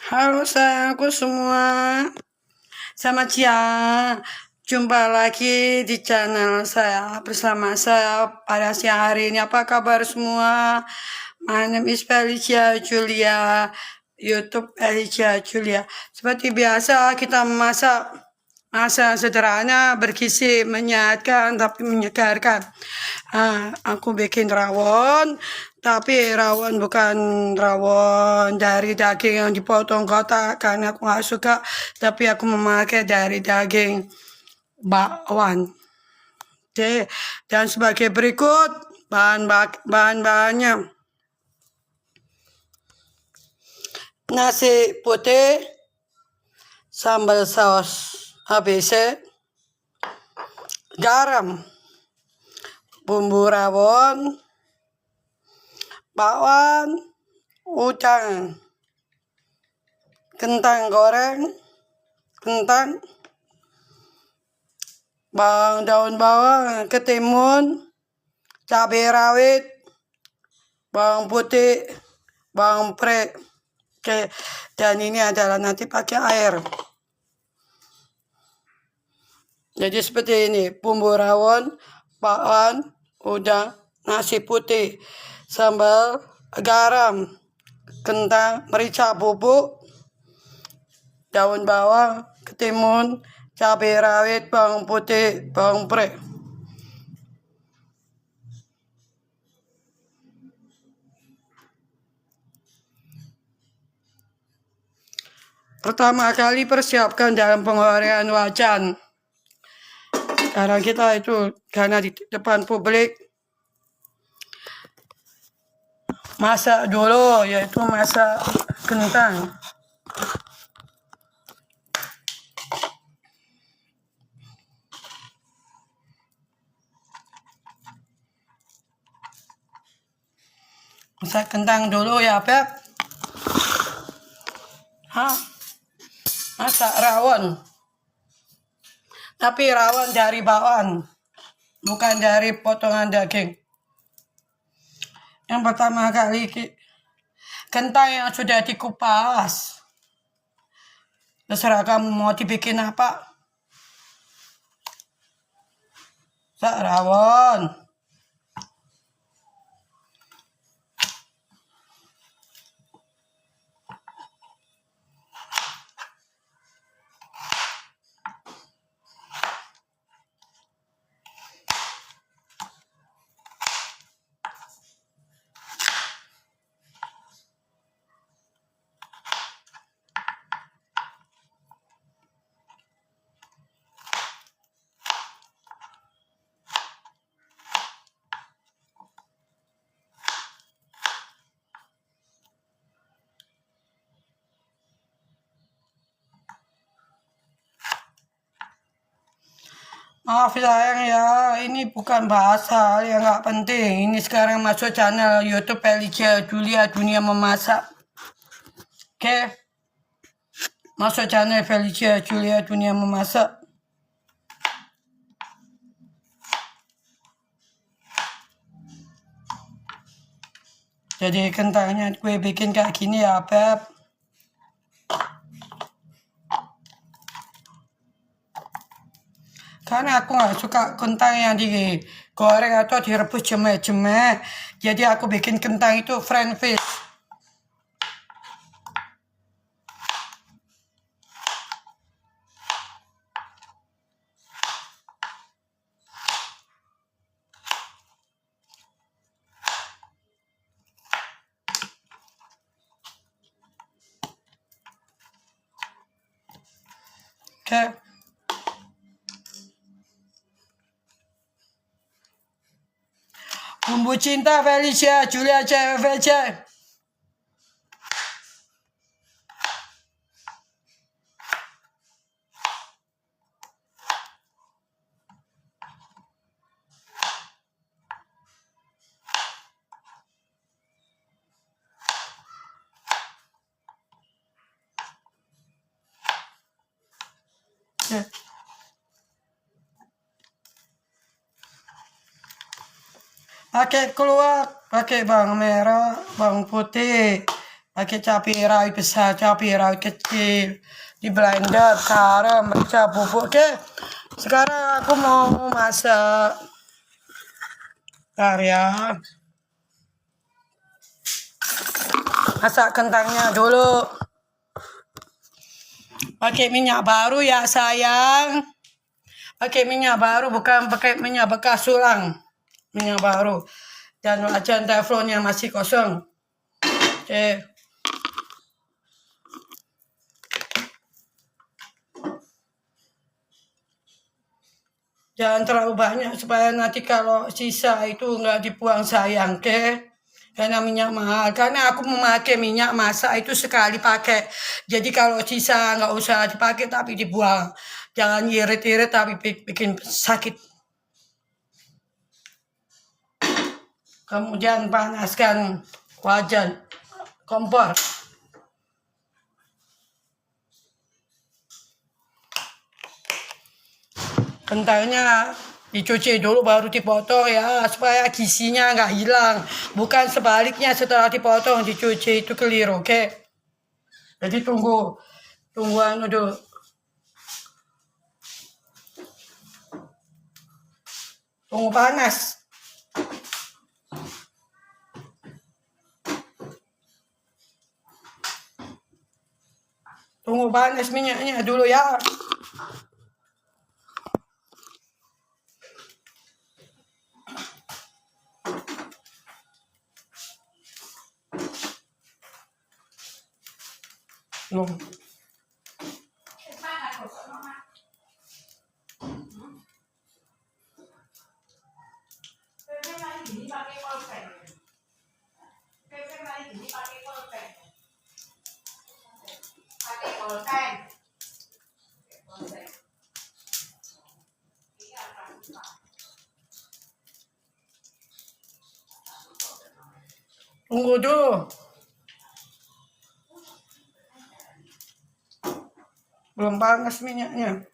Halo sayangku semua, selamat siang. Jumpa lagi di channel saya bersama saya pada siang hari ini. Apa kabar semua? My name is Felicia Julia, YouTube Felicia Julia. Seperti biasa kita memasak masa sederhana, bergizi, menyehatkan, tapi menyegarkan. Aku bikin rawon, tapi rawon bukan rawon dari daging yang dipotong kotak, karena aku nggak suka. Tapi aku memakai dari daging bakwan. Oke, dan sebagai berikut bahan-bahannya: nasi putih, sambal saus ABC, garam, bumbu rawon, bakwan, udang, kentang goreng, kentang, daun bawang, ketimun, cabai rawit, bawang putih, bawang pre. Oke, dan ini adalah nanti pakai air. Jadi seperti ini: bumbu rawon, bakwan, udang, nasi putih, sambal, garam, kentang, merica bubuk, daun bawang, ketimun, cabai rawit, bawang putih, bawang pre. Pertama kali persiapkan dalam pengoreng wajan. Karena kita itu karena di depan publik, masak dulu, yaitu masak kentang. Masak kentang dulu ya, Beb. Masak rawon. Tapi rawon dari bakwan, bukan dari potongan daging. Yang pertama kali kentang yang sudah dikupas. Terserah kamu mau dibikin apa. Masak rawon. Maaf sayang ya, ini bukan bahasa yang nggak penting. Ini sekarang masuk channel YouTube Felicia Julia Dunia Memasak. Oke? Masuk channel Felicia Julia Dunia Memasak. Jadi kentangnya gue bikin kayak gini ya, Beb. Karena aku nggak suka kentang yang digoreng atau direbus jemek-jemek. Jadi aku bikin kentang itu french fish. Oke. Bumbu cinta Felicia Julia CVC. Pakai keluak, pakai bawang merah, bawang putih, pakai cabai rawit besar, cabai rawit kecil, di blender, garam, merica bubuk. Oke, sekarang aku mau masak. Bentar ya, masak kentangnya dulu. Pakai minyak baru ya sayang. Pakai minyak baru, bukan pakai minyak bekas sulang. Minyak baru. Dan wajan teflon yang masih kosong. Oke. Jangan terlalu banyak supaya nanti kalau sisa itu nggak dibuang sayang, oke? Karena minyak mahal. Karena aku memakai minyak masak itu sekali pakai. Jadi kalau sisa nggak usah dipakai tapi dibuang. Jangan irit-irit tapi bikin sakit. Kemudian panaskan wajan kompor. Kentangnya dicuci dulu baru dipotong ya, supaya gizinya nggak hilang. Bukan sebaliknya, setelah dipotong dicuci, itu keliru, oke? Jadi tunggu anu dulu. Tunggu panas. Tunggu panas minyaknya dulu ya. Belum. Tunggu dulu. Belum panas minyaknya.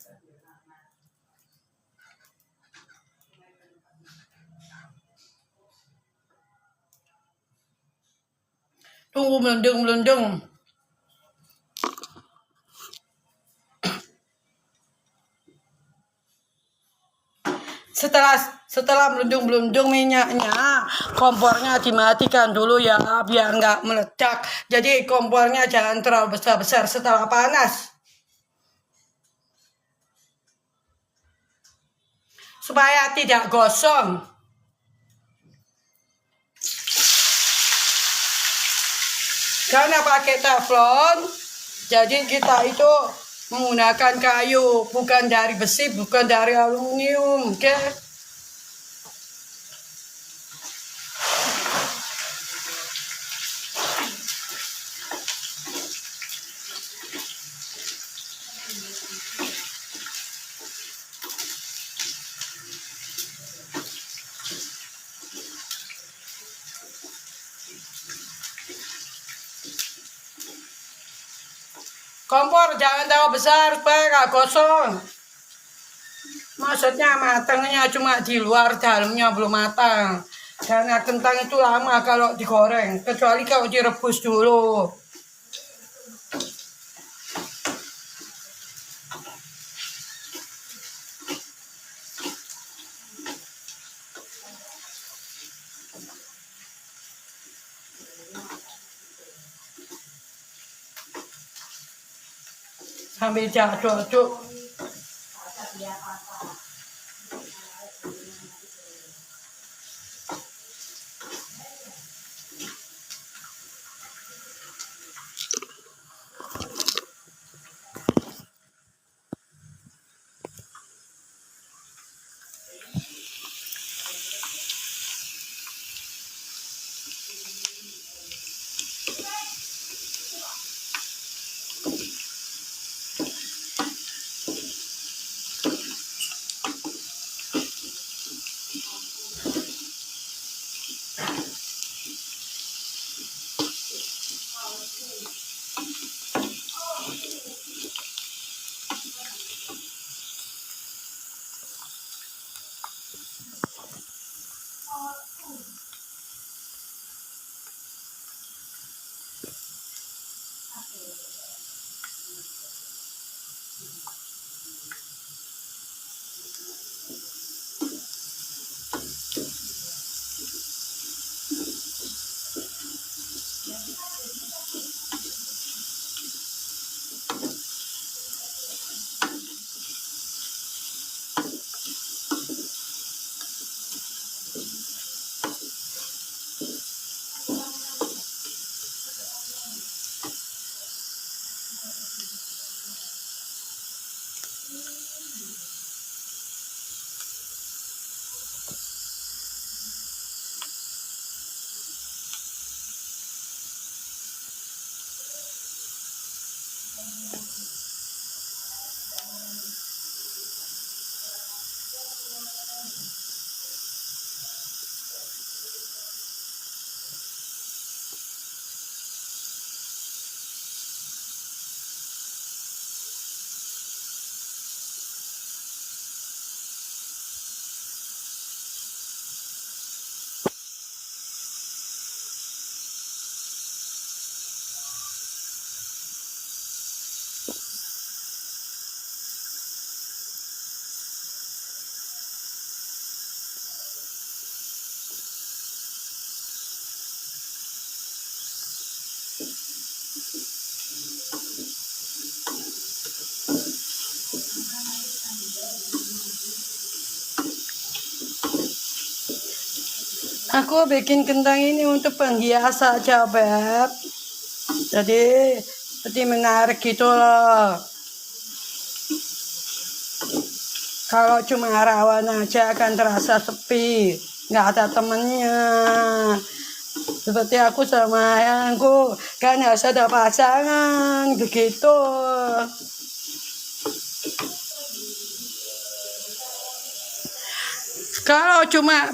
Tunggu melendung-melendung. Setelah melendung-melendung minyaknya, kompornya dimatikan dulu ya, biar nggak meledak. Jadi kompornya jangan terlalu besar-besar setelah panas. Supaya tidak gosong. Karena pakai teflon, jadi kita itu menggunakan kayu, bukan dari besi, bukan dari aluminium, oke? Kompor jangan terlalu besar supaya nggak gosong. Maksudnya matangnya cuma di luar, dalamnya belum matang. Karena kentang itu lama kalau digoreng, kecuali kalau direbus dulu. Sambil diaduk-aduk. Aku bikin kentang ini untuk penghias saja, Beb. Jadi seperti menarik gitu loh. Kalau cuma rawan aja akan terasa sepi, nggak ada temennya. Seperti aku sama ayahku kan harus ada pasangan begitu. Kalau cuma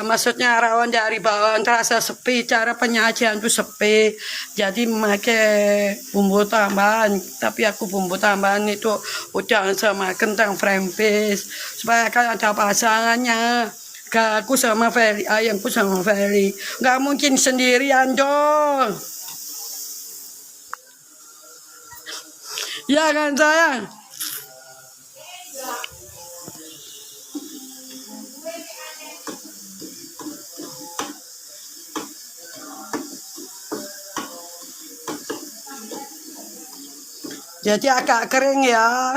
maksudnya rawan dari bawaan terasa sepi, cara penyajian tuh sepi. Jadi memakai bumbu tambahan, tapi aku bumbu tambahan itu udang sama kentang frempis supaya kan ada pasangannya. Gak aku sama Feli, ayamku sama Feli. Gak mungkin sendirian dong. Ya kan sayang? Jadi agak kering ya.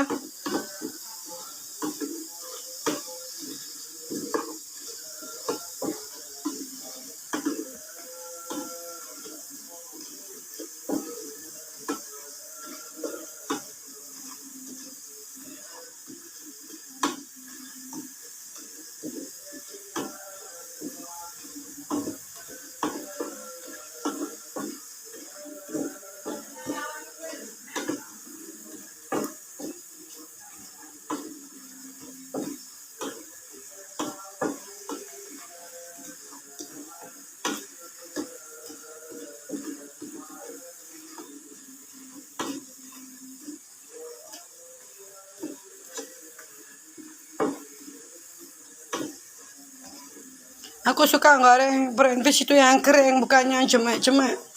Aku suka goreng perintis itu yang kering, bukannya yang cemek-cemek.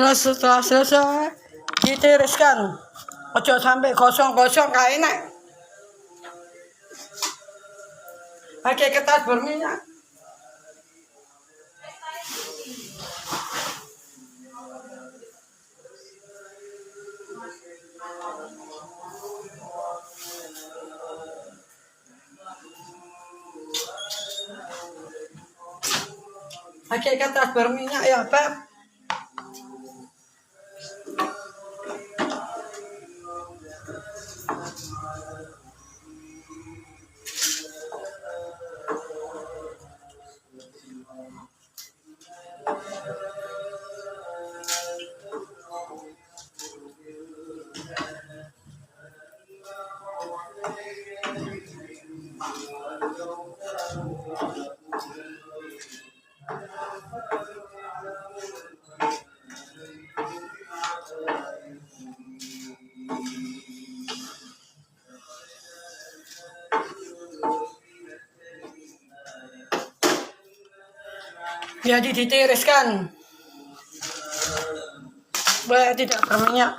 Setelah selesai ditiriskan, ojo sampai kosong-kosong gak enak. Pakai kertas berminyak. Pakai kertas berminyak ya, Beb. Jadi ditiriskan supaya tidak berminyak.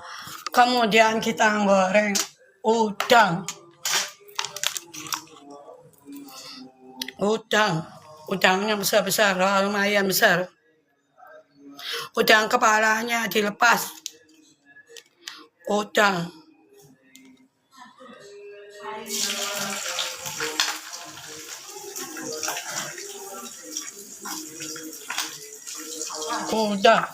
Kemudian kita goreng udang. Udangnya besar-besar, lumayan besar. Udang kepalanya dilepas. Udang. Udang.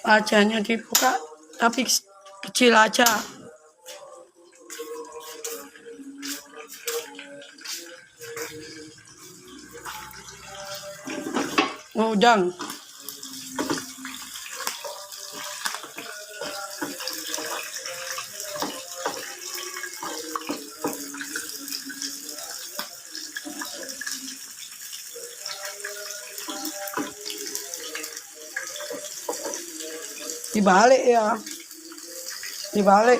Wajahnya dibuka, tapi kecil aja. Udang. Dibalik ya. Dibalik.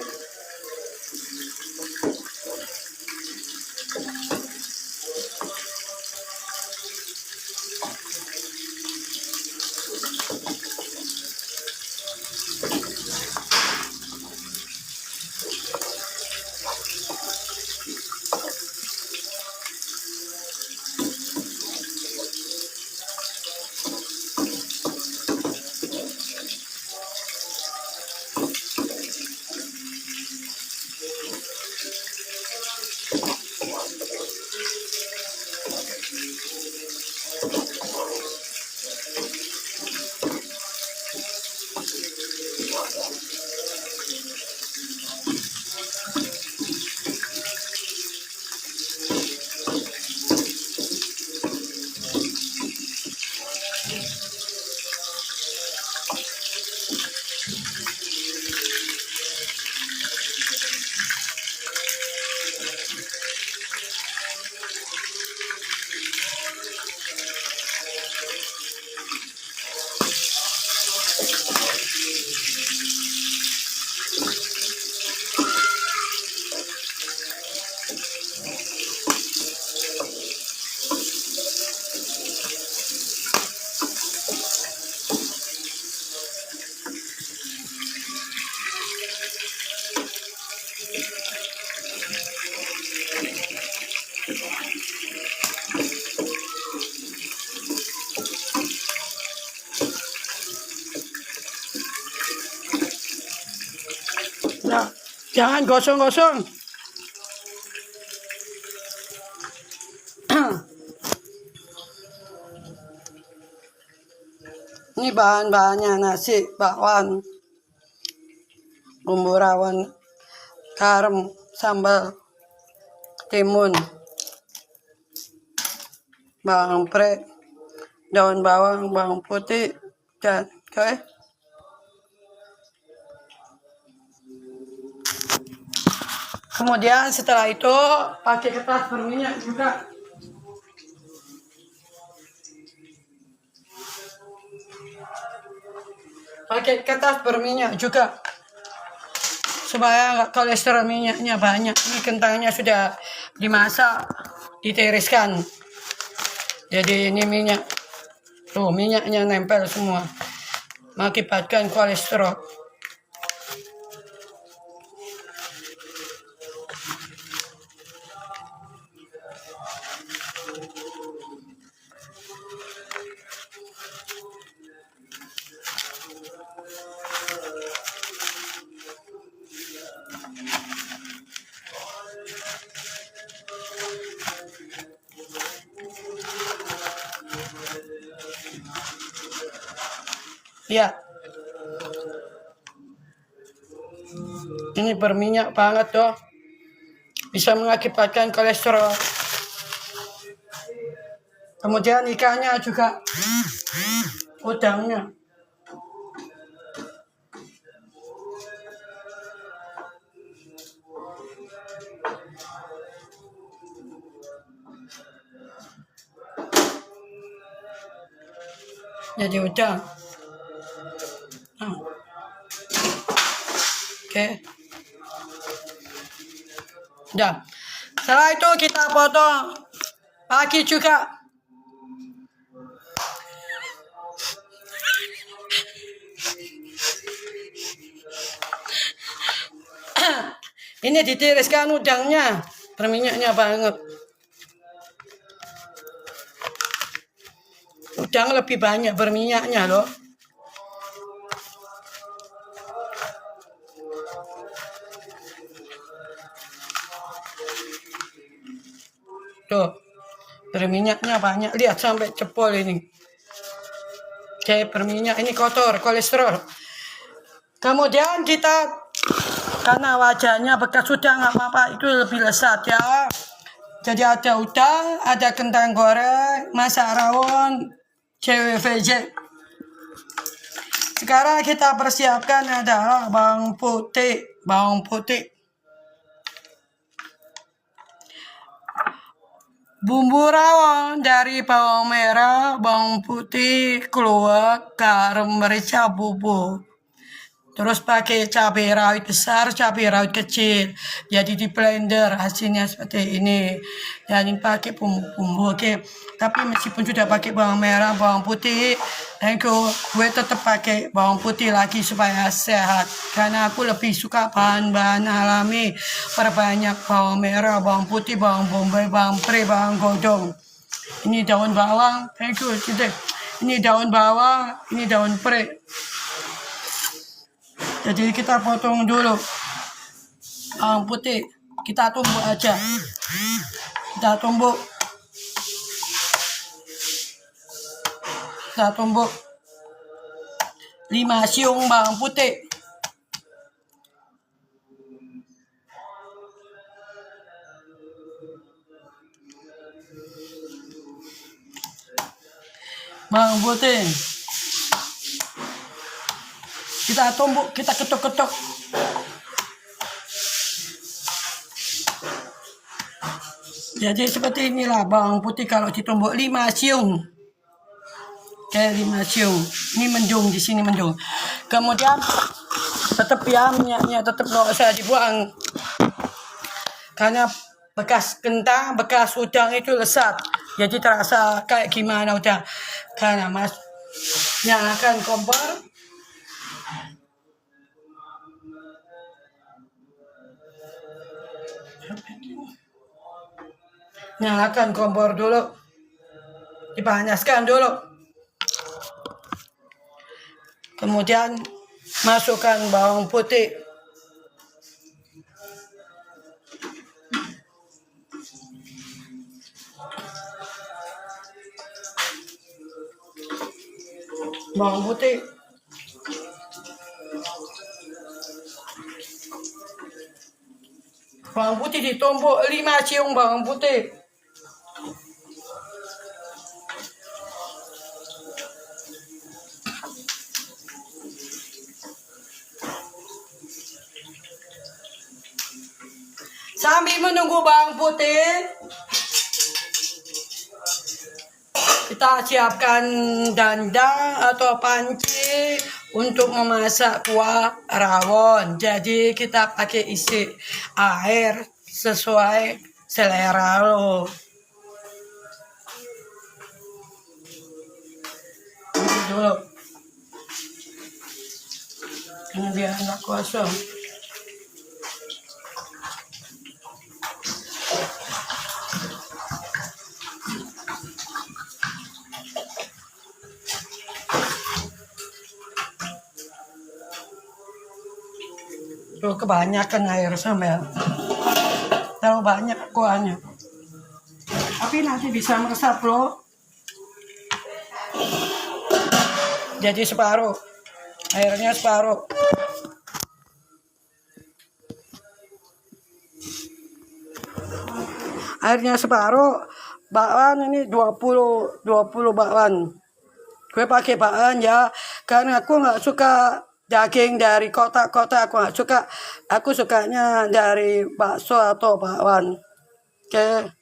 Nah, jangan gosong-gosong. Ini bahan-bahannya: nasi, bakwan, bumbu rawon, garam, sambal, timun, bawang pre, daun bawang, bawang putih, dan oke. Kemudian setelah itu pakai kertas berminyak juga. Pakai kertas berminyak juga supaya nggak kolesterol minyaknya banyak. Ini kentangnya sudah dimasak, ditiriskan. Jadi ini minyak, tuh minyaknya nempel semua, mengakibatkan kolesterol. Lihat, ini berminyak banget tuh. Bisa mengakibatkan kolesterol. Kemudian ikannya juga, udangnya. Jadi udang. Oke. Udah. Setelah itu kita potong kaki juga. Ini ditiriskan udangnya, berminyaknya banget. Udang lebih banyak berminyaknya loh. Tuh, berminyaknya banyak. Lihat sampai cepol ini. Kayak berminyak, ini kotor, kolesterol. Kemudian kita, karena wajahnya bekas udang nggak apa-apa, itu lebih lezat ya. Jadi ada udang, ada kentang goreng, masak rawon, CWVJ. Sekarang kita persiapkan adalah bawang putih. Bumbu rawon dari bawang merah, bawang putih, keluak, garam, merica bubuk. Terus pakai cabai rawit besar, cabai rawit kecil. Jadi di blender hasilnya seperti ini. Dan pakai bumbu-bumbu, oke. Tapi meskipun sudah pakai bawang merah, bawang putih, gue tetap pakai bawang putih lagi supaya sehat. Karena aku lebih suka bahan-bahan alami. Perbanyak bawang merah, bawang putih, bawang bombay, bawang pre, bawang godong. Ini daun bawang, ini daun bawang, ini daun pre. Jadi kita potong dulu bawang putih, kita tumbuk aja. Kita tumbuk 5 siung bawang putih. Bawang putih kita tumbuk, kita ketuk-ketuk. Jadi seperti inilah bawang putih kalau ditumbuk 5 siung. Kayak 5 siung. Ini mendung, di sini mendung. Kemudian tetap ya minyaknya tetap nggak usah dibuang. Karena bekas kentang, bekas udang itu lezat. Jadi terasa kayak gimana udang. Karena nyalakan kompor. Nyalakan kompor dulu, dipanaskan dulu, kemudian masukkan bawang putih, bawang putih, ditumbuk 5 siung bawang putih. Sambil menunggu bawang putih, kita siapkan dandang atau panci untuk memasak kuah rawon. Jadi kita pakai isi air sesuai selera lo. Ini dulu, ini biar nggak kosong. Tuh kebanyakan air sampai terlalu banyak kuahnya. Tapi nanti bisa meresap loh. Jadi separuh. Airnya separuh. Airnya separuh. Bakwan ini 20 bakwan. Gue pakai bakwan ya, karena aku nggak suka daging dari kotak-kotak, aku nggak suka. Aku sukanya dari bakso atau bakwan. Oke.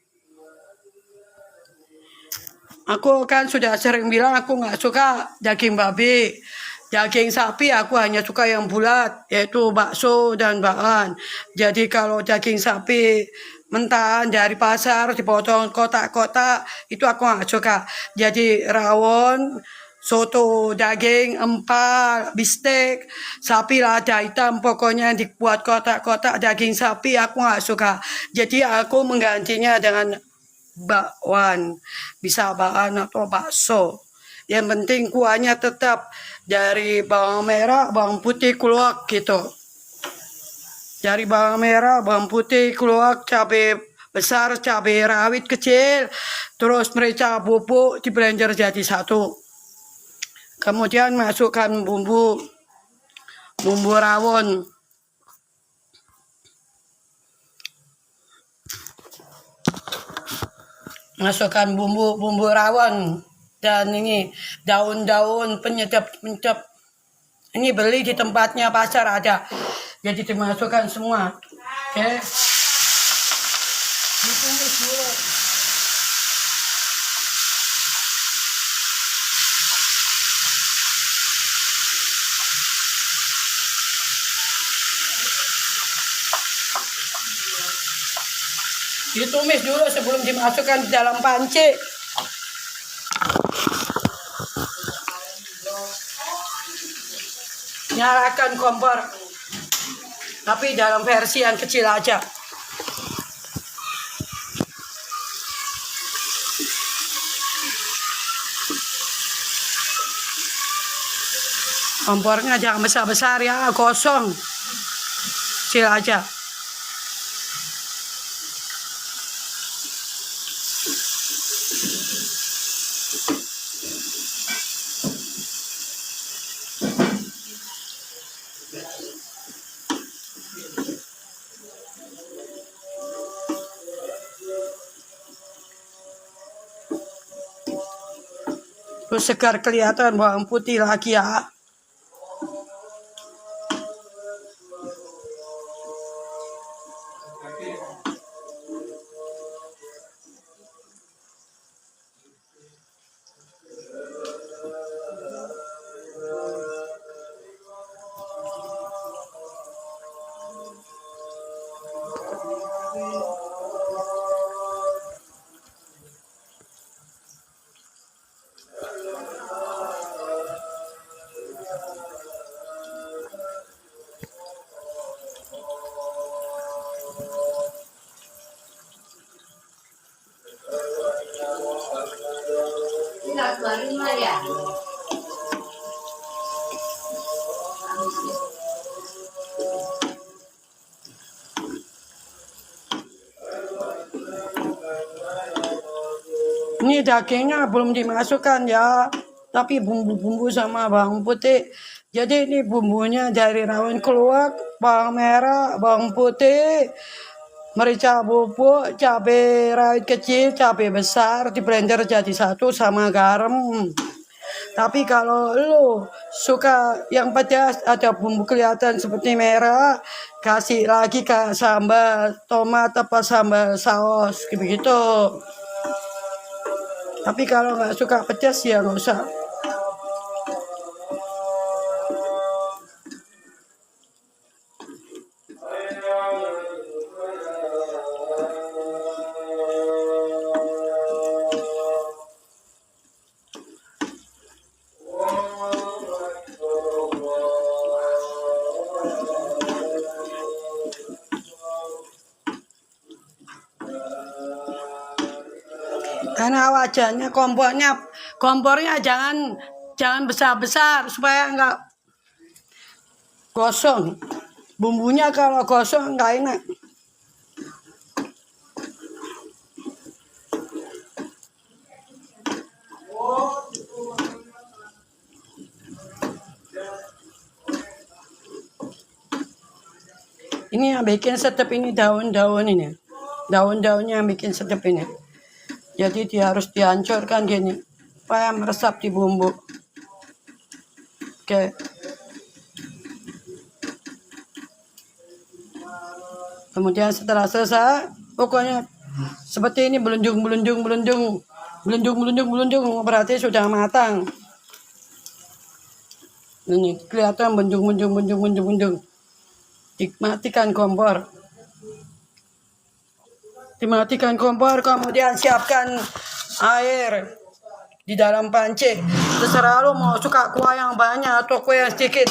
Aku kan sudah sering bilang aku nggak suka daging babi. Daging sapi aku hanya suka yang bulat, yaitu bakso dan bakwan. Jadi kalau daging sapi mentah dari pasar dipotong kotak-kotak, itu aku nggak suka. Jadi rawon, soto daging, empal, bistek, sapi lada hitam, pokoknya dibuat kotak-kotak daging sapi aku nggak suka. Jadi aku menggantinya dengan bakwan, bisa bakwan atau bakso. Yang penting kuahnya tetap dari bawang merah, bawang putih, keluak gitu. Dari bawang merah, bawang putih, keluak, cabai besar, cabai rawit kecil, terus merica bubuk di blender jadi satu. Kemudian masukkan bumbu rawon. Masukkan bumbu rawon dan ini daun-daun penyedap. Ini beli di tempatnya pasar ada. Jadi dimasukkan semua. Oke. Ditumis dulu. Ditumis dulu sebelum dimasukkan di dalam panci. Nyalakan kompor, tapi dalam versi yang kecil aja. Kompornya jangan besar-besar ya, kosong. Kecil aja. Terus segar kelihatan bawang putih lagi ya. Ini dagingnya belum dimasukkan ya, tapi bumbu-bumbu sama bawang putih. Jadi ini bumbunya dari rawon keluak, bawang merah, bawang putih, merica bubuk, cabai rawit kecil, cabai besar di blender jadi satu sama garam. Tapi kalau lu suka yang pedas, ada bumbu kelihatan seperti merah, kasih lagi ke sambal tomat atau sambal saus gitu. Tapi kalau nggak suka pedas ya nggak usah. Karena wajannya kompornya jangan besar-besar supaya nggak gosong. Bumbunya kalau gosong nggak enak. Ini yang bikin sedap ini daun-daun ini. Daun-daunnya yang bikin sedap ini. Jadi dia harus dihancurkan gini supaya meresap di bumbu. Oke. Kemudian setelah selesai, pokoknya seperti ini belunjung, berarti sudah matang. Ini kelihatan belunjung. Dimatikan kompor. Kemudian siapkan air di dalam panci. Terserah lo mau suka kuah yang banyak atau kuah yang sedikit.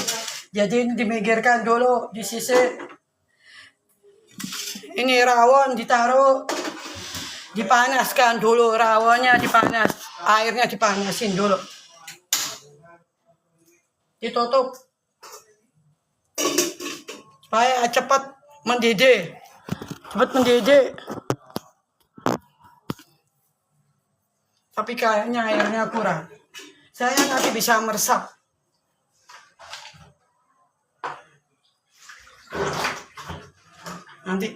Jadi ini dimikirkan dulu di sisi. Ini rawon ditaruh, dipanaskan dulu, rawonnya airnya dipanasin dulu. Ditutup supaya cepat mendidih. Tapi kayaknya airnya kurang. Saya nanti bisa meresap. Nanti.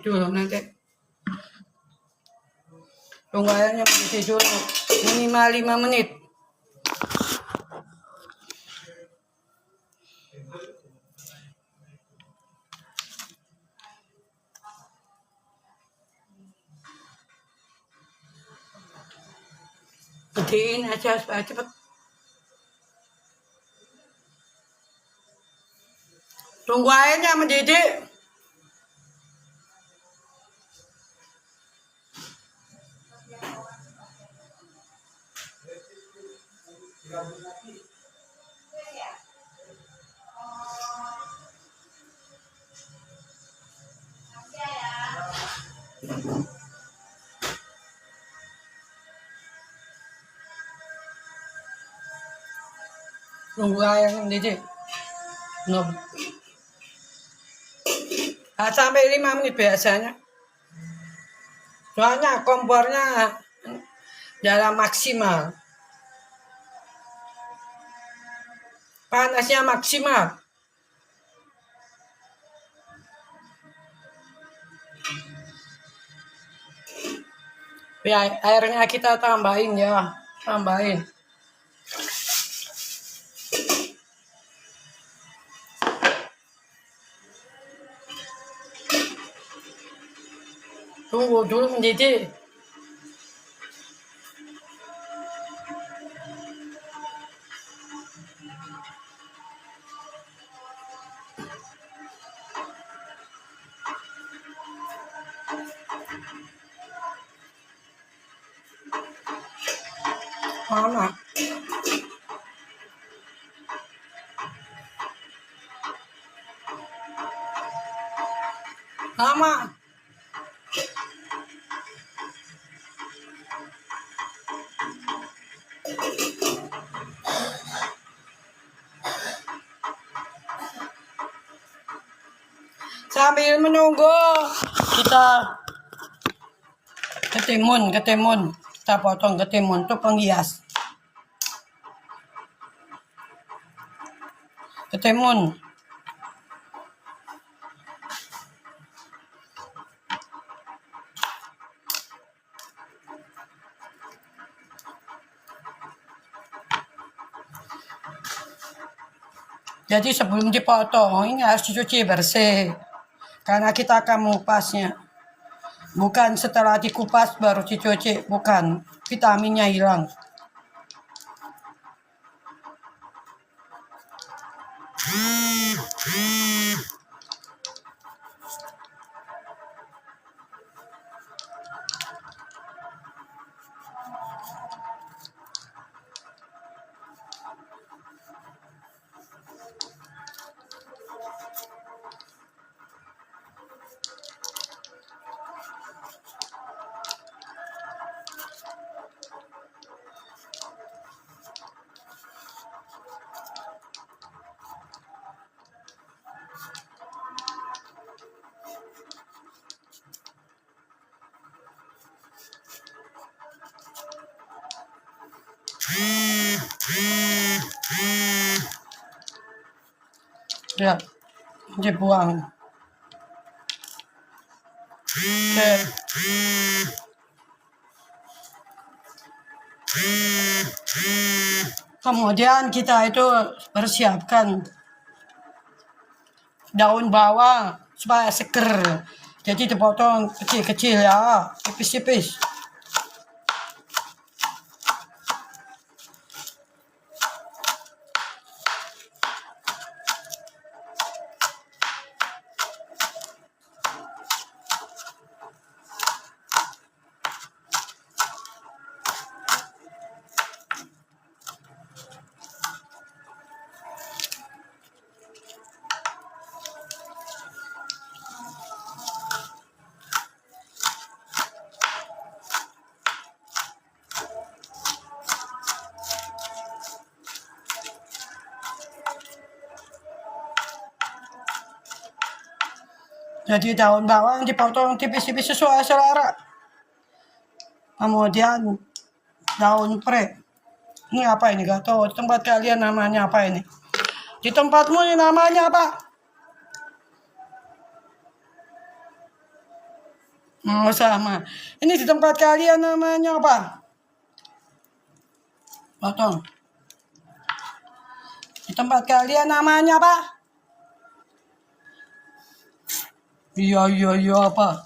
Tunggu airnya mendidih dulu. Minimal 5 menit. Gedein aja supaya cepat. Tunggu airnya mendidih. Tunggu air mendidih. Nah, sampai 5 menit biasanya. Soalnya kompornya dalam maksimal. Panasnya maksimal. Ya, airnya kita tambahin ya. Tunggu dulu mendidih. Mana? Lama. Sambil menunggu kita ketimun, kita potong ketimun untuk penghias. Ketimun. Jadi sebelum dipotong ini harus dicuci bersih. Karena kita akan mengupasnya. Bukan setelah dikupas baru dicuci, bukan. Vitaminnya hilang. Ya, dibuang. Oke. Kemudian kita itu persiapkan daun bawang supaya seger. Jadi dipotong kecil-kecil ya, tipis-tipis. Jadi daun bawang dipotong tipis-tipis sesuai selera. Kemudian daun pre. Ini apa ini? Gak tahu. Di tempat kalian namanya apa ini? Di tempatmu ini namanya apa? Oh, sama. Ini di tempat kalian namanya apa? Potong. Di tempat kalian namanya apa? Iya apa?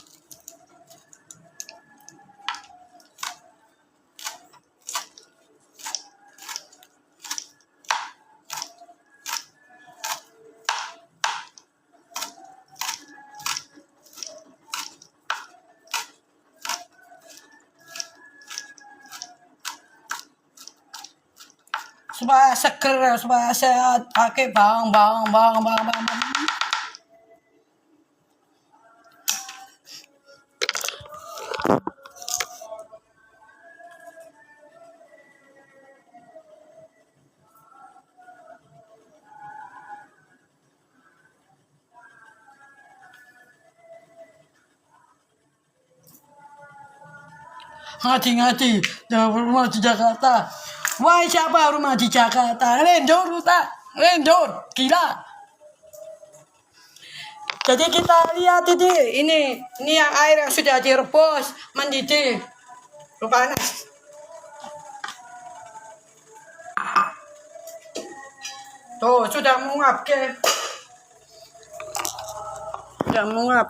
Supaya seger, supaya sehat, pakai bawang. Hati-hati, jangan rumah di Jakarta. Wah, siapa rumah di Jakarta? Lenjor, gila. Jadi kita lihat ini yang air yang sudah direbus, mendidih, panas. Tuh, sudah menguap, ke? Sudah menguap.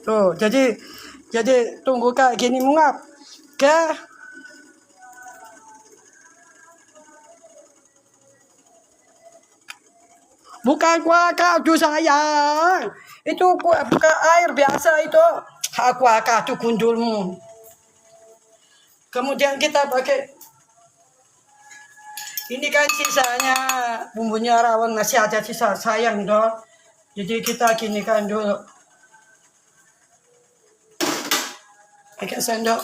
Tuh, jadi tunggu kayak gini menguap. Oke. Bukan kuah kaldu sayang. Itu bukan air biasa itu. Kuah kaldu gundulmu. Kemudian kita pakai ini kan sisanya bumbunya rawon masih ada sisa sayang toh. Jadi kita ginikan dulu. Pakai sendok.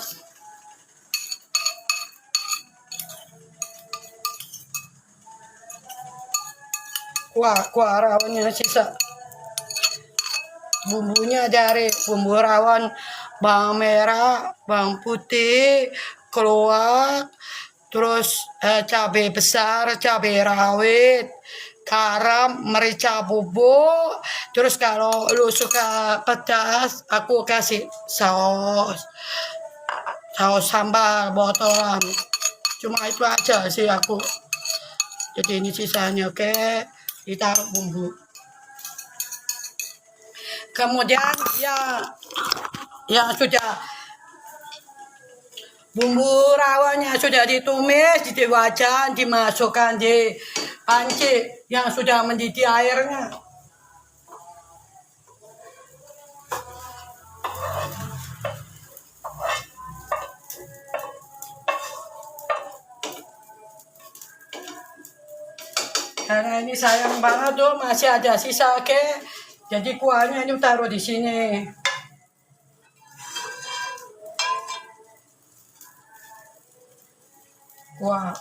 Kuah rawonnya sisa. Bumbunya dari bumbu rawon, bawang merah, bawang putih, keluak, terus cabai besar, cabai rawit, garam, merica bubuk. Terus kalau lu suka pedas, aku kasih saus sambal botolan. Cuma itu aja sih aku. Jadi ini sisanya, oke, ditaruh bumbu. Kemudian ya sudah bumbu rawonnya sudah ditumis, di wajan, dimasukkan di panci yang sudah mendidih airnya. Karena ini sayang banget tuh masih ada sisa, oke. Jadi kuahnya ini taruh di sini. Wah.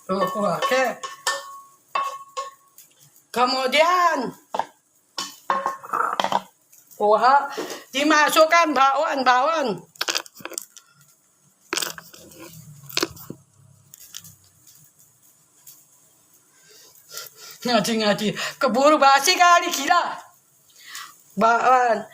Tuh, oke. Kemudian Wah, dimasukkan bawang. Ngaji, keburu basi kali gila. Bawang.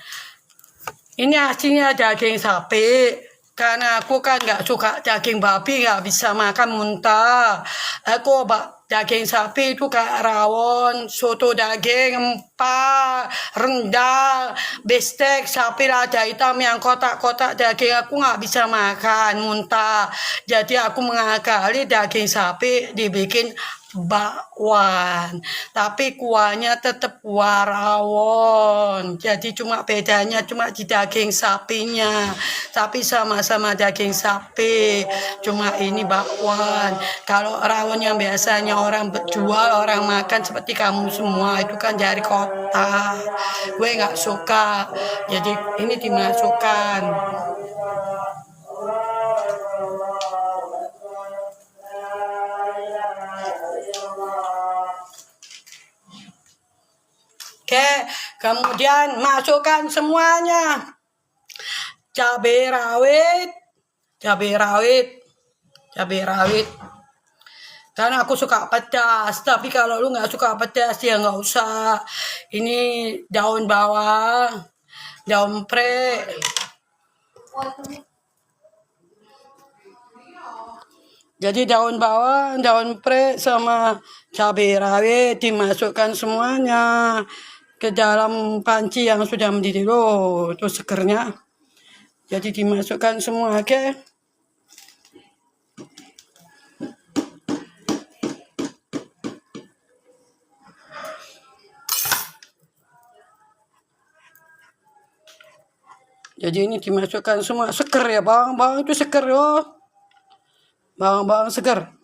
Ini aslinya daging sapi. Karena aku kan nggak suka daging babi, nggak bisa makan muntah. Aku daging sapi itu kayak rawon, soto daging, empal, rendang, bestek, sapi lada hitam yang kotak-kotak daging. Aku nggak bisa makan muntah. Jadi aku mengakali daging sapi dibikin bakwan, tapi kuahnya tetap kuah rawon. Jadi cuma bedanya cuma di daging sapinya, tapi sama-sama daging sapi, cuma ini bakwan. Kalau rawon yang biasanya orang jual, orang makan seperti kamu semua itu kan dari kota, gue nggak suka, jadi ini dimasukkan. Oke, kemudian masukkan semuanya. Cabai rawit, cabai rawit, cabai rawit. Karena aku suka pedas, tapi kalau lu nggak suka pedas ya nggak usah. Ini daun bawang, daun pre. Jadi daun bawang, daun pre sama cabai rawit dimasukkan semuanya ke dalam panci yang sudah mendidih. Loh, itu segernya. Jadi dimasukkan semua, oke? Jadi ini dimasukkan semua, seger ya, bawang-bawang itu seger loh. Bawang-bawang seger.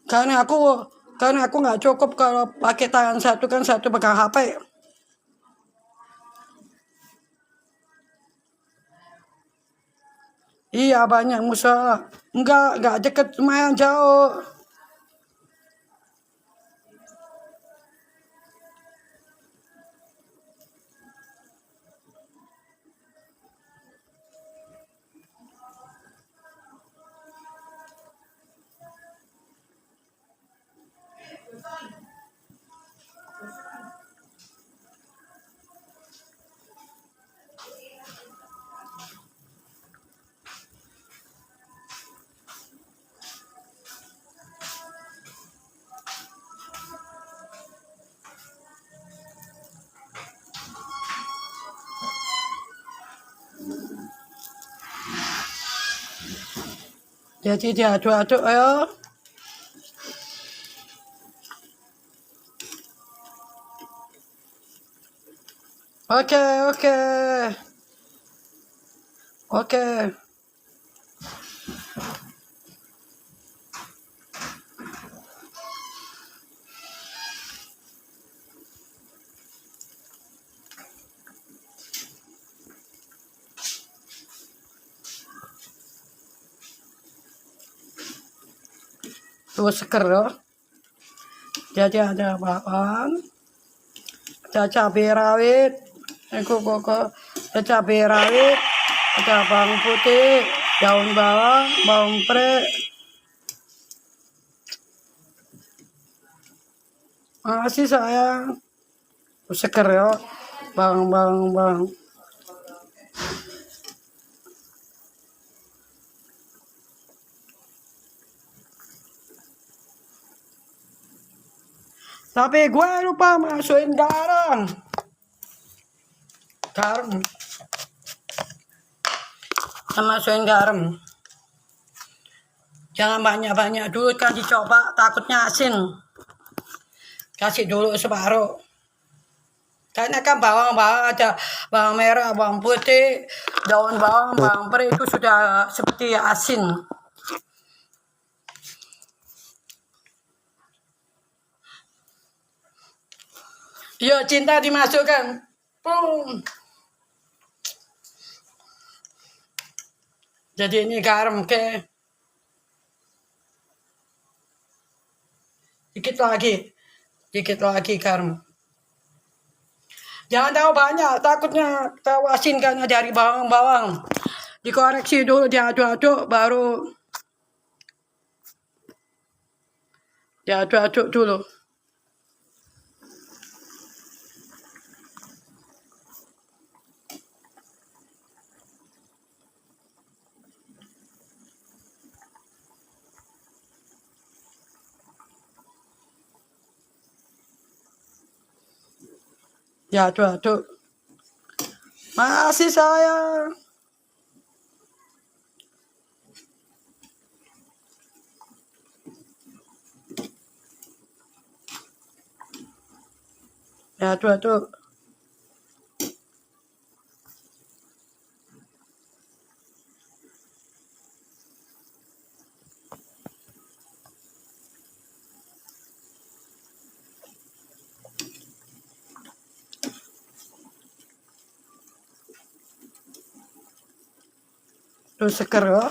Karena aku nggak cukup kalau pakai tangan satu, kan satu pegang HP. Iya, banyak musa. Enggak deket, lumayan jauh. Jadi diaduk-aduk ya. Oke. Tuh seger ya. Jadi ada bawang, ada cabai rawit, ada cabai rawit, ada bawang putih, daun bawang, bawang pre. Makasih sayang. Tuh seger ya, bawang. Tapi gue lupa masukin garam. Kita masukin garam. Jangan banyak-banyak dulu, kan dicoba takutnya asin. Kasih dulu separuh. Karena kan bawang ada bawang merah, bawang putih, daun bawang, bawang pre itu sudah seperti asin. Yuk, cinta dimasukkan. Boom. Jadi ini garam, oke. Dikit lagi. Dikit lagi garam. Jangan tahu banyak, takutnya tahu asin karena dari bawang-bawang. Dikoreksi dulu, diaduk-aduk, baru diaduk-aduk dulu. Diaduk-aduk. Masih saya. Diaduk-aduk. Terus seger ya.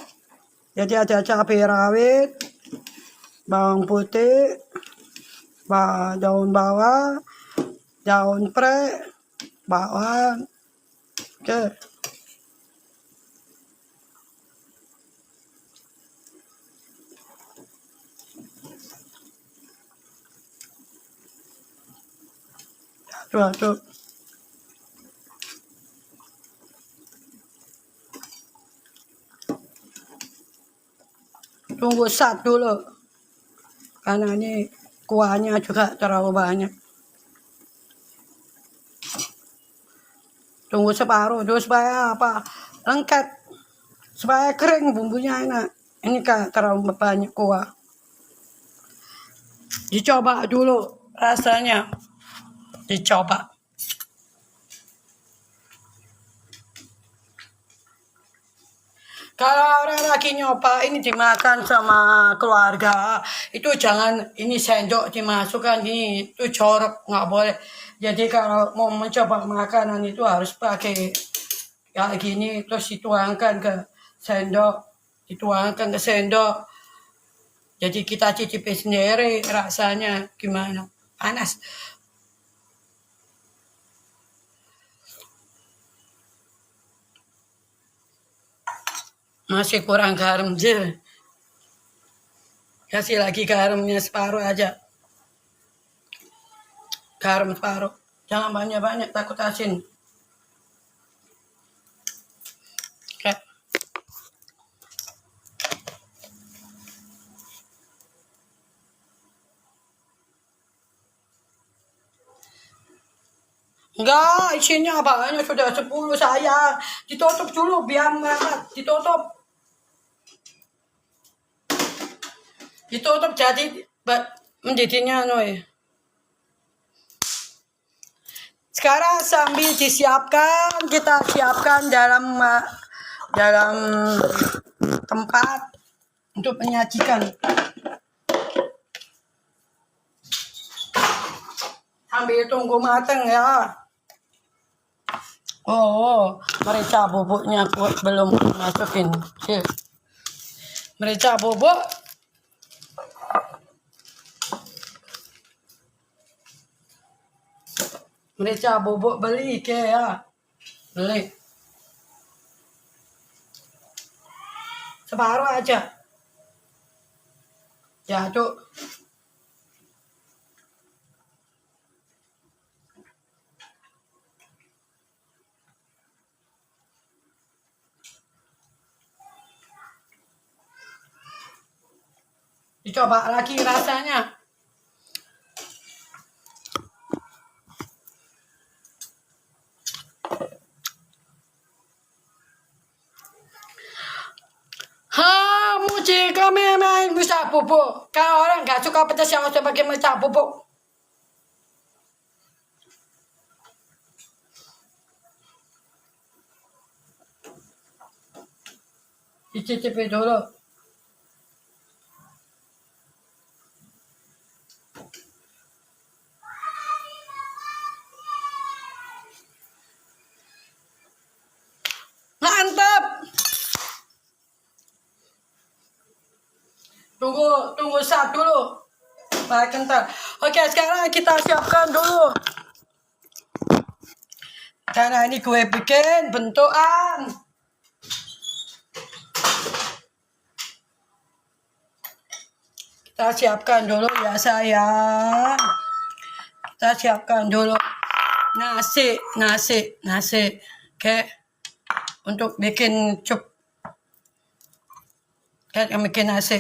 Jadi ada cabai rawit, bawang putih, daun bawang, daun pre, bawang. Oke. Aduk-aduk. Tunggu sat dulu. Karena ini kuahnya juga terlalu banyak. Tunggu separuh dulu supaya apa? Lengket. Supaya kering bumbunya enak. Ini kan terlalu banyak kuah. Dicoba dulu rasanya. Dicoba. Kalau orang lagi nyoba ini dimakan sama keluarga, itu jangan ini sendok dimasukkan ini, itu jorok, nggak boleh. Jadi kalau mau mencoba makanan itu harus pakai kayak gini, terus dituangkan ke sendok, dituangkan ke sendok. Jadi kita cicipi sendiri rasanya gimana, panas. Masih kurang garam, Jil. Kasih lagi garamnya separuh aja. Garam separuh. Jangan banyak-banyak, takut asin. Oke. Enggak, isinya banyak sudah 10 saya. Ditutup dulu biar menghangat. Ditutup. Ditutup jadi mendidihnya noy. Sekarang sambil disiapkan, kita siapkan dalam tempat untuk menyajikan. Sambil tunggu matang ya. Oh, merica bubuknya belum masukin. Merica bubuk. Merica bubuk beli ke ya. Beli. Separuh aja. Ya, Cuk. Dicoba lagi rasanya. Muji kami main bisa bubuk. Kalau orang nggak suka pedas yang usah pakai merica bubuk. Dicicipi dulu. Mantap. Tunggu sat dulu. Supaya kental. Oke, sekarang kita siapkan dulu. Karena ini gue bikin bentukan. Kita siapkan dulu ya sayang. Kita siapkan dulu nasi. Oke. Untuk bikin cup. Kita bikin nasi.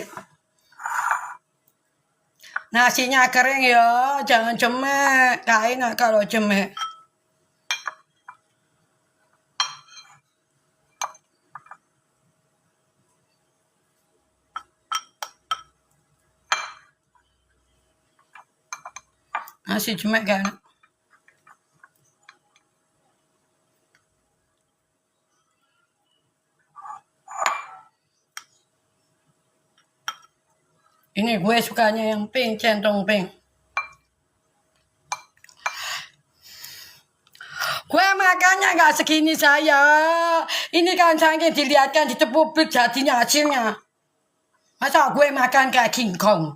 Nasinya kering ya, jangan cemek. Gak enak kalau cemek. Nasi cemek gak enak. Ini gue sukanya yang pink, centong pink. Gue makannya gak segini saya. Ini kan saking dilihatkan di publik jadinya hasilnya. Masa gue makan kayak King Kong?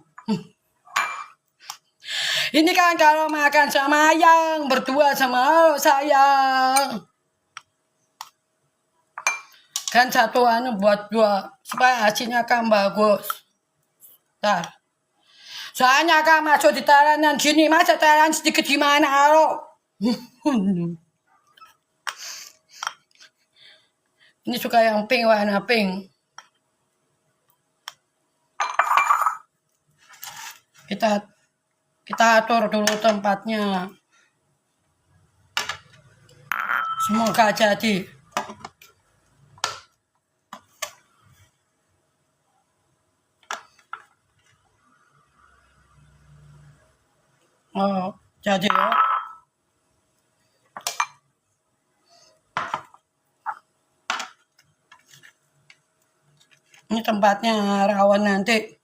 Ini kan kalau makan sama ayang, berdua sama sayang. Kan satu buat dua, supaya hasilnya kan bagus. Ntar. Soalnya kan masuk di taranan gini, masa taran sedikit gimana lo? Ini suka yang pink, warna pink. Kita atur dulu tempatnya. Semoga jadi. Oh, jadi ya. Ini tempatnya rawan nanti.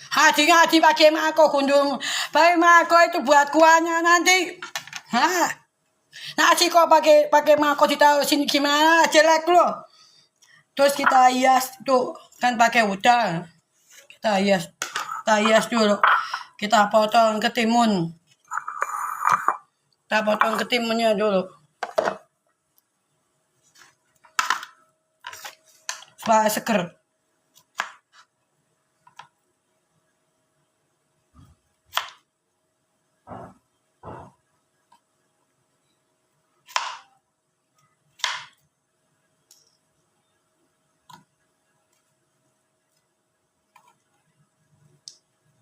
Hati-hati pakai mako kundung. Pakai mako itu buat kuahnya nanti. Hah? Nasi kok pakai mako ditaruh sini gimana? Jelek loh. Terus kita hias tuh kan pakai udang. Kita hias dulu. Kita potong ketimun. Kita potong ketimunnya dulu. Supaya seger.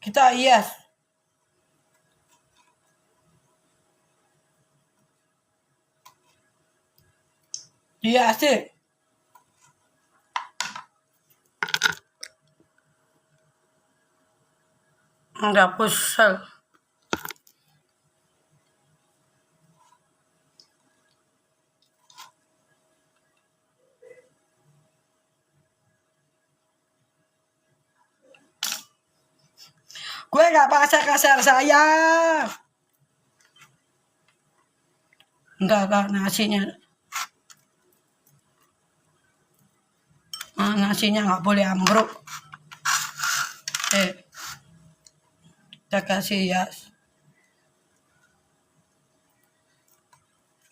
Kita hias. Hias sih. Enggak pusel. Gue gak pasar-kasar saya. Enggak nasinya. Nasinya gak boleh ambruk. Kita kasih hias.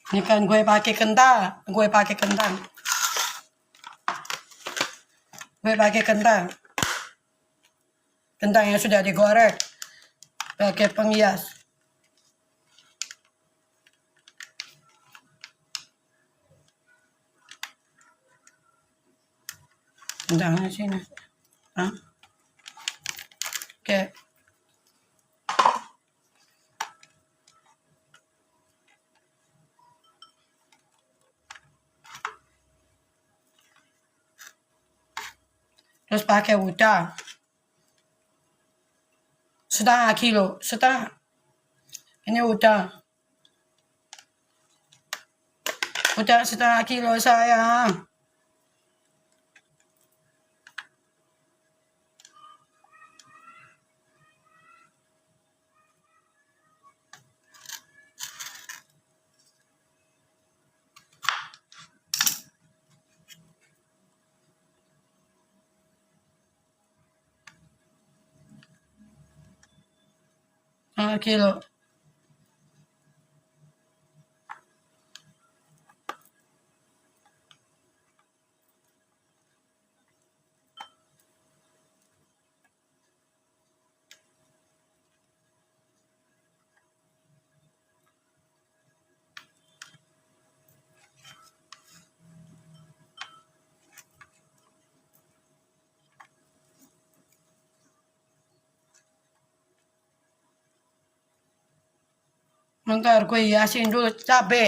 Ini kan gue pakai kentang. Gue pakai kentang. Kentang yang sudah digoreng. Pakai penghias. Kentangnya sini. Oke. Terus pakai udang. Setengah kilo. Ini udang. Udang setengah kilo sayang. kilo. Bentar, gue hiasin dulu cabe.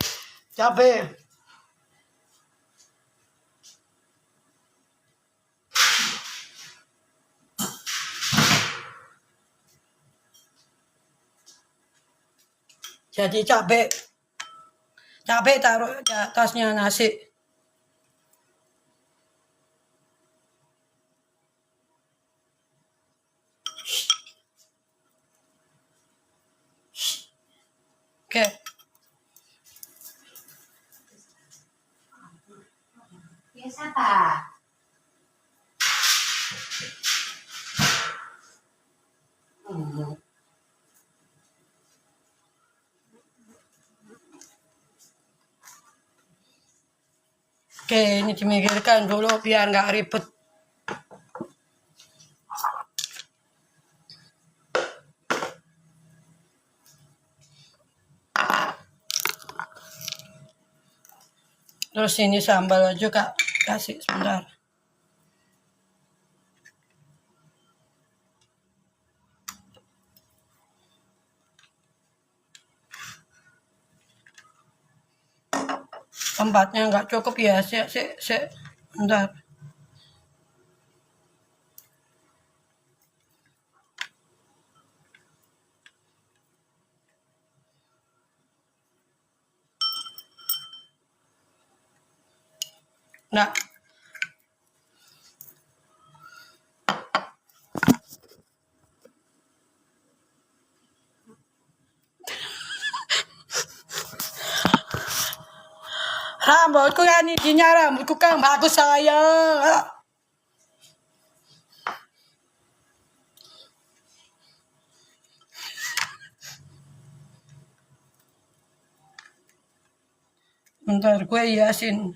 Cabe. Jadi cabe. Cabe taruh di atasnya nasi. Oke. Biasa Pak. Oke, ini dimikirkan dulu biar nggak ribet. Terus ini sambal juga kasih sebentar. Tempatnya nggak cukup ya, bentar. Nah, rambutku kan izinnya rambutku kan bagus sayang. Bentar, gue hiasin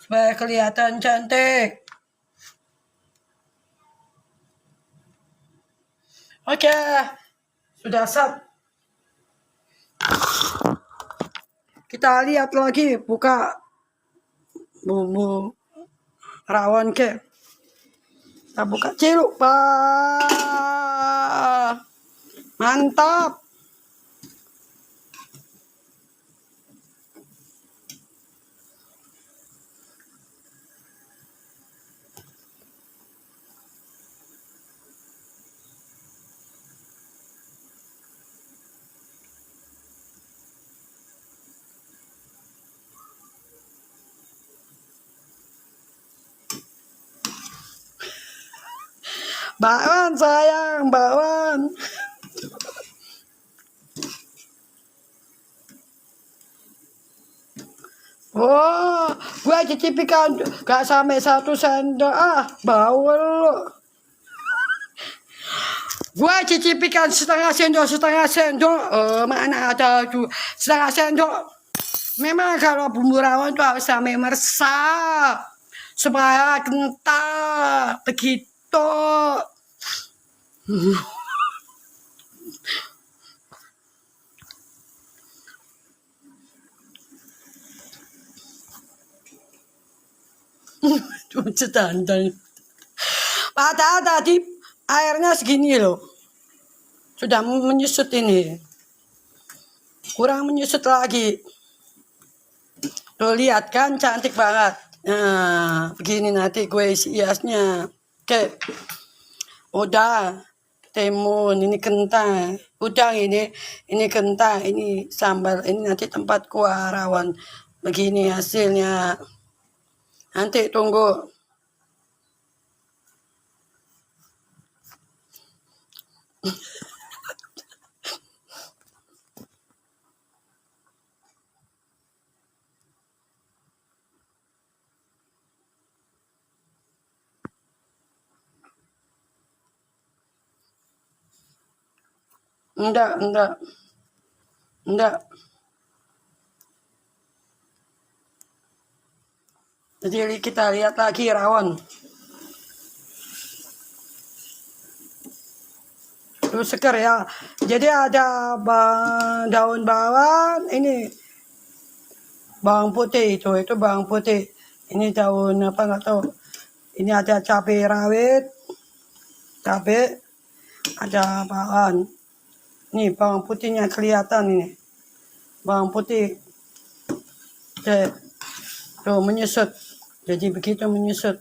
supaya kelihatan cantik. Oke, sudah sap. Kita lihat lagi buka bumbu rawon ke. Kita buka ciluk, Pak. Mantap. Bakwan sayang, bakwan. Oh, gua cicipikan gak sampai 1 sendok bau lu. Gua cicipikan setengah sendok. Mana ada tuh setengah sendok. Memang kalau bumbu rawon tuh harus sampai meresap supaya kental begitu. Standar. Padahal tadi airnya segini loh. Sudah menyusut ini. Kurang menyusut lagi. Tuh lihat kan cantik banget. Nah, begini nanti gue isi hiasnya. Oke. Udah. Timun, ini kentang. Udang ini kentang, ini sambal, ini nanti tempat kuah rawon. Begini hasilnya. Nanti tunggu. Enggak. Jadi kita lihat lagi rawon. Terus seger ya. Jadi ada daun bawang, ini bawang putih itu bawang putih. Ini daun apa nggak tahu. Ini ada cabai rawit, cabai, ada bawang. Nih bawang putihnya kelihatan ini. Bawang putih. Tuh menyusut. Jadi begitu menyusut.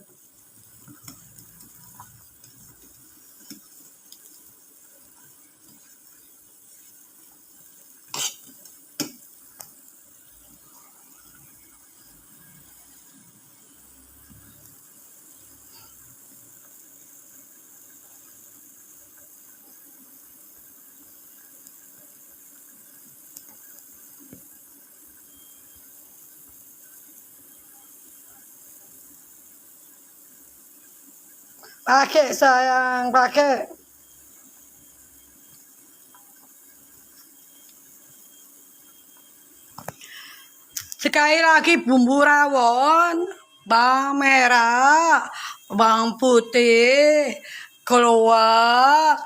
Pakai sayang, pakai. Sekali lagi bumbu rawon, bawang merah, bawang putih, keluak,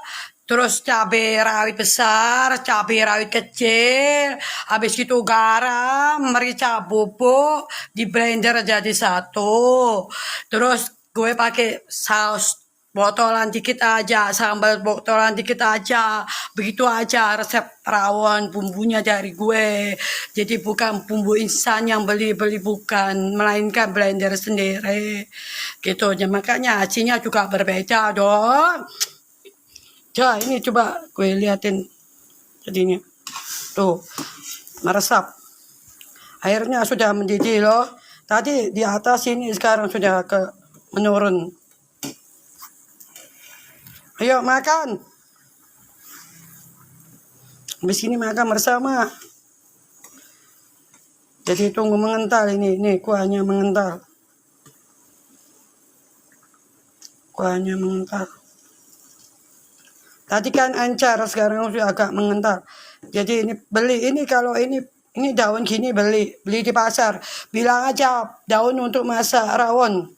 terus cabai rawit besar, cabai rawit kecil, habis itu garam, merica bubuk, di blender jadi satu. Terus gue pakai saus botolan dikit aja, sambal botolan dikit aja, begitu aja resep rawon bumbunya dari gue. Jadi bukan bumbu instan yang beli-beli, bukan, melainkan blender sendiri gitu. Ya, makanya hasilnya juga berbeda dong. Ya ini coba gue liatin jadinya tuh meresap, airnya sudah mendidih loh. Tadi di atas ini, sekarang sudah menurun. Ayo makan. Habis ini makan bersama. Jadi tunggu mengental ini kuahnya mengental. Kuahnya mengental. Tadi kan encer, sekarang sudah agak mengental. Jadi ini beli ini, kalau ini daun gini beli di pasar. Bilang aja daun untuk masak rawon.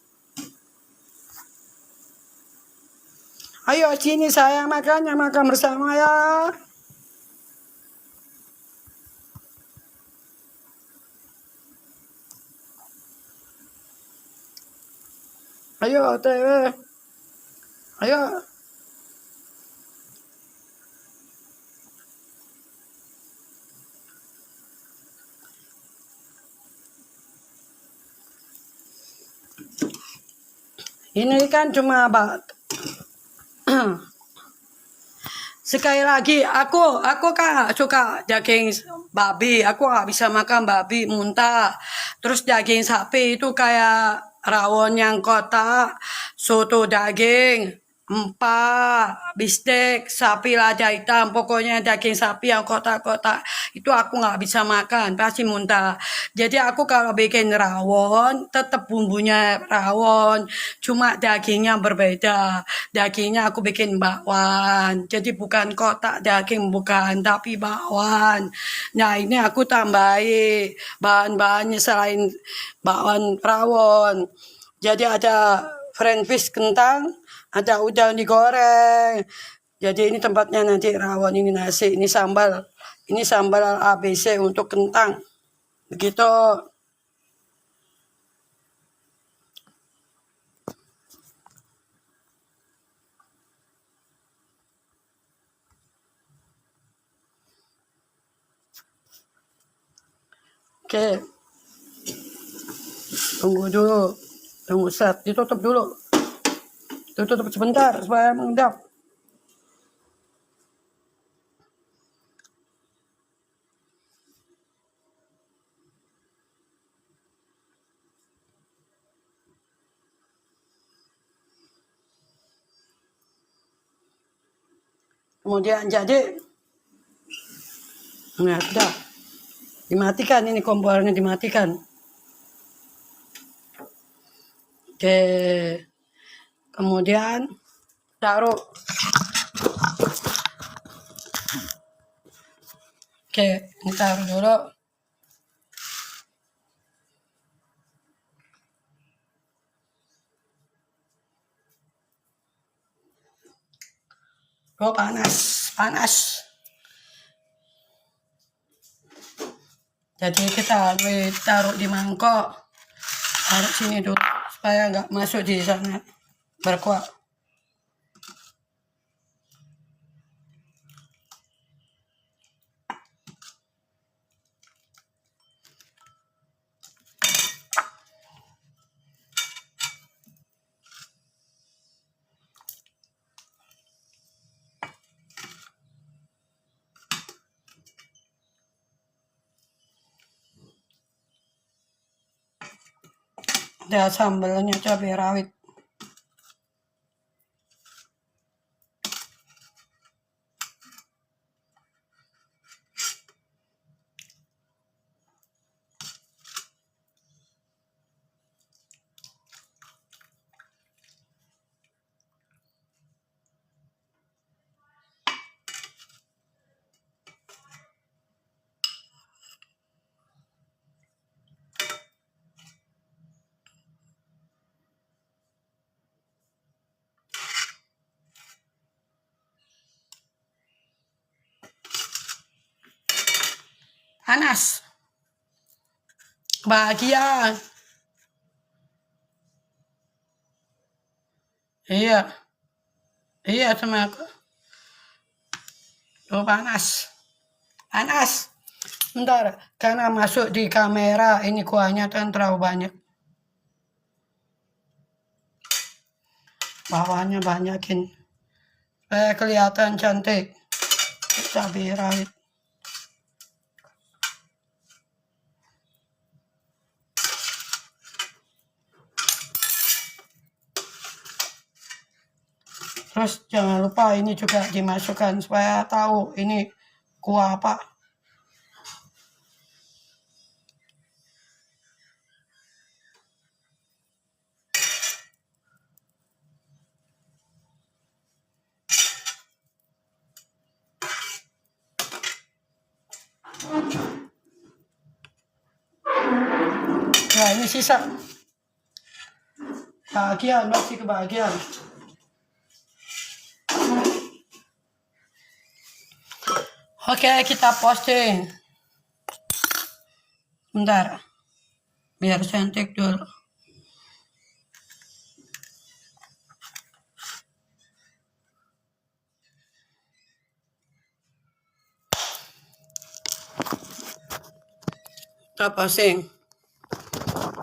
Ayo sini sayang, makan bersama ya. Ayo tewe. Ayo. Ini kan cuma sekali lagi, aku kan suka daging babi, aku nggak bisa makan babi muntah. Terus daging sapi itu kayak rawon yang kotak, soto daging, empal, bistek, sapi lada hitam, pokoknya daging sapi yang kotak-kotak itu aku nggak bisa makan, pasti muntah. Jadi aku kalau bikin rawon, tetap bumbunya rawon, cuma dagingnya berbeda. Dagingnya aku bikin bakwan, jadi bukan kotak daging, bukan, tapi bakwan. Nah ini aku tambahi bahan-bahannya selain bakwan rawon. Jadi ada French fish kentang, ada udang digoreng. Jadi ini tempatnya nanti rawon, ini nasi, ini sambal. Ini sambal ABC untuk kentang. Begitu. Oke. Tunggu dulu. Tunggu set, ditutup dulu. Tutup sebentar supaya mengendap. Kemudian jadi, nah sudah dimatikan, ini kompornya dimatikan. Oke, kemudian taruh Oke, ini taruh dulu. Oh, panas, panas. Jadi kita taruh di mangkok, taruh sini dulu supaya nggak masuk di sana berkuah. Ada sambalnya cabai rawit. Panas. Kebahagiaan. Iya. Iya sama aku. Oh, panas. Panas. Bentar, karena masuk di kamera ini kuahnya kan terlalu banyak. Bawahnya banyakin. Supaya kelihatan cantik. Cabai rawit. Terus jangan lupa ini juga dimasukkan supaya tahu ini kuah apa. Nah, ini sisa. Bahagian, masih kebahagiaan. Oke, kita posting. Bentar. Biar cantik dulu. Kita posting.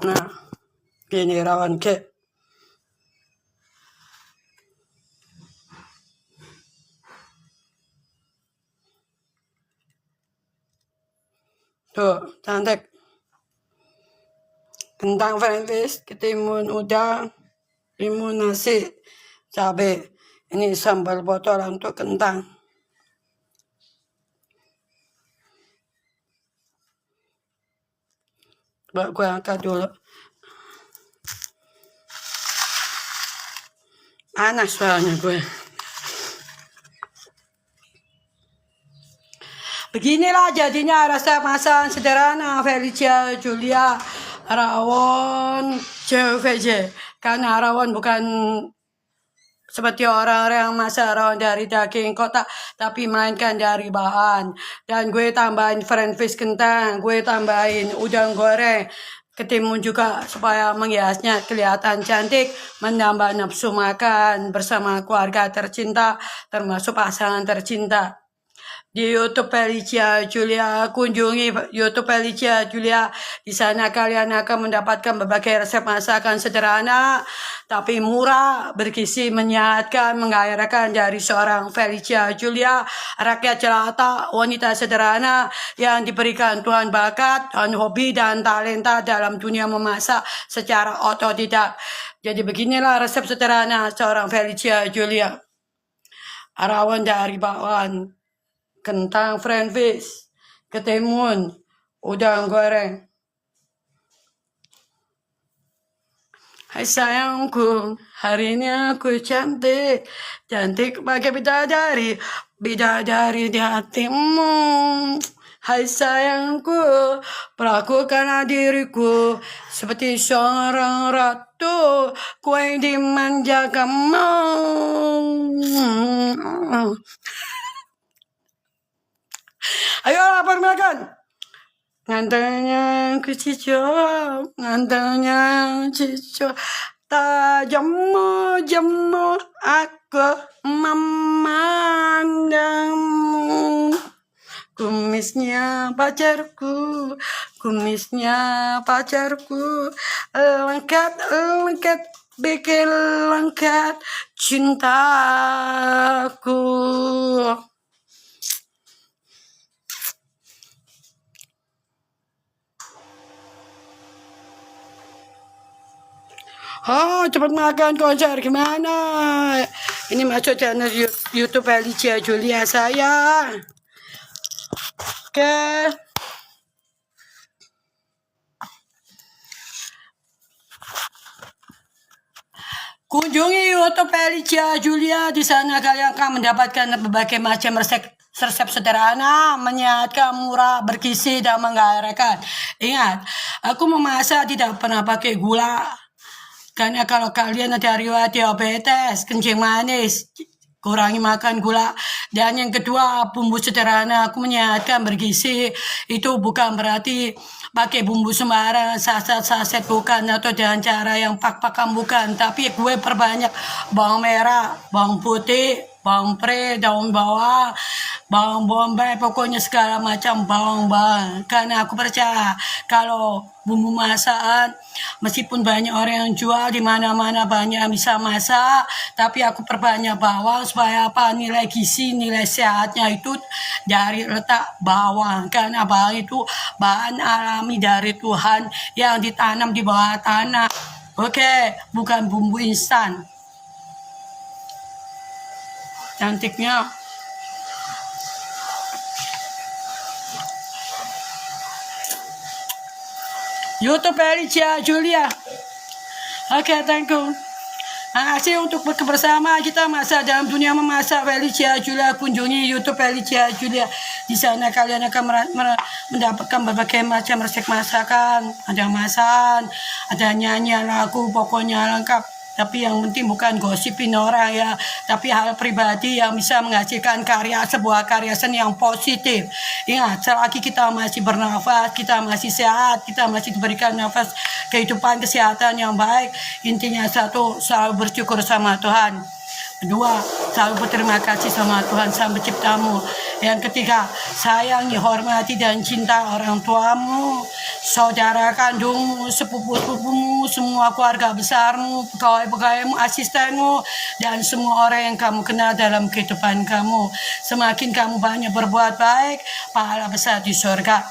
Nah, gini rawan ke. Tuh, cantik. Kentang French, ketimun udang, timun nasi, cabai. Ini sambal botol untuk kentang. Coba gue angkat dulu. Panas soalnya gue. Beginilah jadinya resep masakan sederhana Felicia Julia rawon CVJ. Karena rawon bukan seperti orang-orang yang masak rawon dari daging kotak, tapi melainkan dari bahan. Dan gue tambahin French fish kentang, gue tambahin udang goreng, ketimun juga supaya menghiasnya kelihatan cantik, menambah nafsu makan bersama keluarga tercinta, termasuk pasangan tercinta. Di YouTube Felicia Julia, kunjungi YouTube Felicia Julia. Di sana kalian akan mendapatkan berbagai resep masakan sederhana, tapi murah, bergizi, menyehatkan, menggairahkan dari seorang Felicia Julia, rakyat jelata, wanita sederhana yang diberikan Tuhan bakat dan hobi dan talenta dalam dunia memasak secara otodidak. Jadi beginilah resep sederhana seorang Felicia Julia. Rawon dari bawaan, kentang French fish, ketimun, udang goreng. Hai sayangku, hari ini aku cantik, cantik pakai bidadari, bidadari di hatimu. Hai sayangku, perlakukanlah diriku seperti seorang ratu, ku yang dimanjakanmu. Ayo lapar makan. Ngantarnya ke cicok, ngantarnya cicok. Tajammu aku memandangmu. Kumisnya pacarku, lengket, bikin lengket cintaku. Oh, cepat makan konser gimana? Ini masuk channel YouTube Alicia Julia saya. Oke. Kunjungi YouTube Alicia Julia. Di sana kalian akan mendapatkan berbagai macam resep sederhana, menyehatkan, murah, bergizi, dan menggairahkan. Ingat, aku memasak tidak pernah pakai gula. Karena kalau kalian ada riwayat diabetes, kencing manis, kurangi makan gula. Dan yang kedua, bumbu sederhana, aku menyehatkan, bergizi. Itu bukan berarti pakai bumbu sembarang, saset-saset bukan, atau dengan cara yang pak-pakan bukan. Tapi gue perbanyak bawang merah, bawang putih, bawang pre, daun bawang, bawang bombay, pokoknya segala macam bawang-bawang. Karena aku percaya kalau bumbu masakan, meskipun banyak orang yang jual di mana-mana banyak yang bisa masak, tapi aku perbanyak bawang supaya apa, nilai gizi, nilai sehatnya itu dari letak bawang. Karena bawang itu bahan alami dari Tuhan yang ditanam di bawah tanah. Oke, bukan bumbu instan. Cantiknya. YouTube Alicia Julia. Oke, thank you. Makasih untuk bersama kita masak dalam dunia memasak Alicia Julia. Kunjungi YouTube Alicia Julia. Di sana kalian akan mendapatkan berbagai macam resep masakan. Ada masakan, ada nyanyian lagu, pokoknya lengkap. Tapi yang penting bukan gosipin orang ya, tapi hal pribadi yang bisa menghasilkan sebuah karya seni yang positif. Ingat, selagi kita masih bernafas, kita masih sehat, kita masih diberikan nafas kehidupan, kesehatan yang baik. Intinya satu, selalu bersyukur sama Tuhan. Kedua, selalu berterima kasih sama Tuhan Sang Penciptamu. Yang ketiga, sayangi, hormati, dan cinta orang tuamu, saudara kandungmu, sepupu-sepupumu, semua keluarga besarmu, pegawai-pegawaimu, asistenmu, dan semua orang yang kamu kenal dalam kehidupan kamu. Semakin kamu banyak berbuat baik, pahala besar di surga.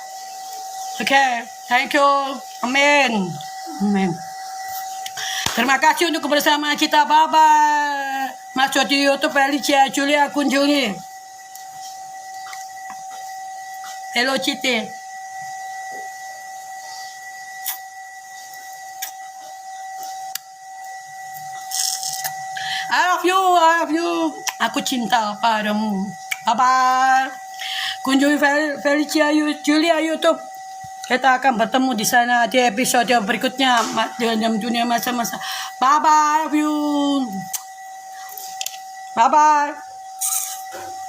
Oke, thank you. Amin. Amin. Terima kasih untuk kebersamaan kita. Bye-bye. Masuk di YouTube Alicia Julia, kunjungi. Hello Citi. I love you. Aku cinta padamu. Bye-bye. Kunjungi Alicia Julia YouTube. Kita akan bertemu di sana di episode berikutnya dalam dunia masa-masa. Bye-bye, love you. Bye-bye.